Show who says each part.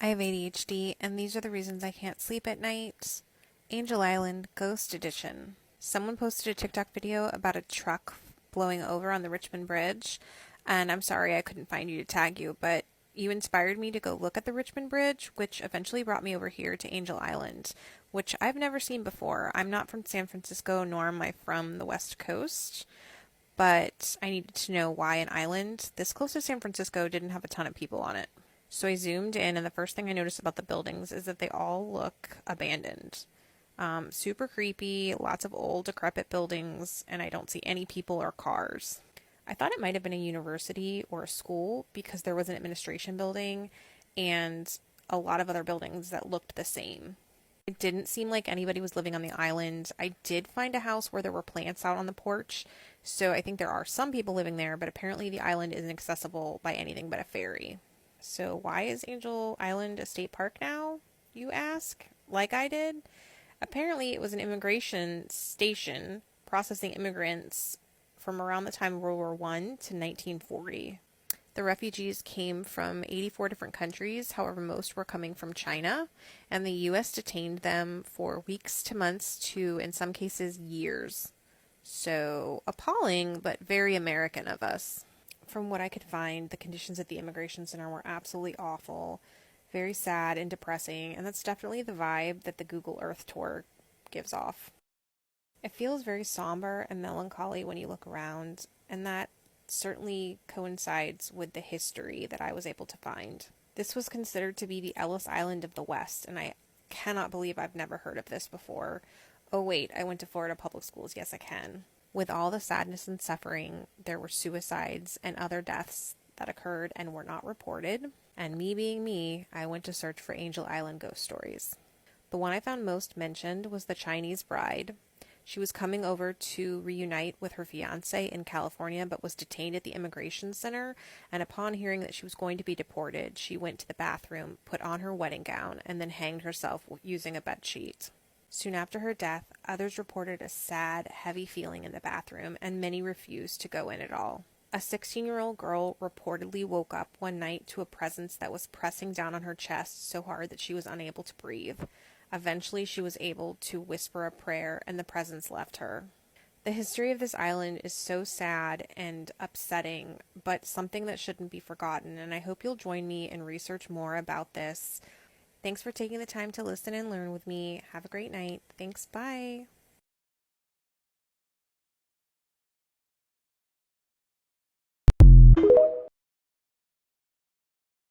Speaker 1: I have ADHD, and these are the reasons I can't sleep at night. Angel Island Ghost Edition. Someone posted a TikTok video about a truck blowing over on the Richmond Bridge, and I'm sorry I couldn't find you to tag you, but you inspired me to go look at the Richmond Bridge, which eventually brought me over here to Angel Island, which I've never seen before. I'm not from San Francisco, nor am I from the West Coast, but I needed to know why an island this close to San Francisco didn't have a ton of people on it. So I zoomed in, and the first thing I noticed about the buildings is that they all look abandoned. Super creepy, lots of old, decrepit buildings, and I don't see any people or cars. I thought it might have been a university or a school because there was an administration building and a lot of other buildings that looked the same. It didn't seem like anybody was living on the island. I did find a house where there were plants out on the porch, so I think there are some people living there, but apparently the island isn't accessible by anything but a ferry. So why is Angel Island a state park now, you ask? Like I did? Apparently it was an immigration station processing immigrants from around the time of World War I to 1940. The refugees came from 84 different countries, however, most were coming from China, and the U.S. detained them for weeks to months to, in some cases, years. So appalling, but very American of us. From what I could find, the conditions at the immigration center were absolutely awful, very sad and depressing, and that's definitely the vibe that the Google Earth tour gives off. It feels very somber and melancholy when you look around, and that certainly coincides with the history that I was able to find. This was considered to be the Ellis Island of the West, and I cannot believe I've never heard of this before. Oh wait, I went to Florida public schools. Yes, I can. With all the sadness and suffering, there were suicides and other deaths that occurred and were not reported. And me being me, I went to search for Angel Island ghost stories. The one I found most mentioned was the Chinese bride. She was coming over to reunite with her fiance in California, but was detained at the immigration center, and upon hearing that she was going to be deported, she went to the bathroom, put on her wedding gown, and then hanged herself using a bedsheet. Soon after her death, others reported a sad, heavy feeling in the bathroom, and many refused to go in at all. A 16-year-old girl reportedly woke up one night to a presence that was pressing down on her chest so hard that she was unable to breathe. Eventually, she was able to whisper a prayer, and the presence left her. The history of this island is so sad and upsetting, but something that shouldn't be forgotten, and I hope you'll join me and research more about this. Thanks for taking the time to listen and learn with me. Have a great night. Thanks. Bye.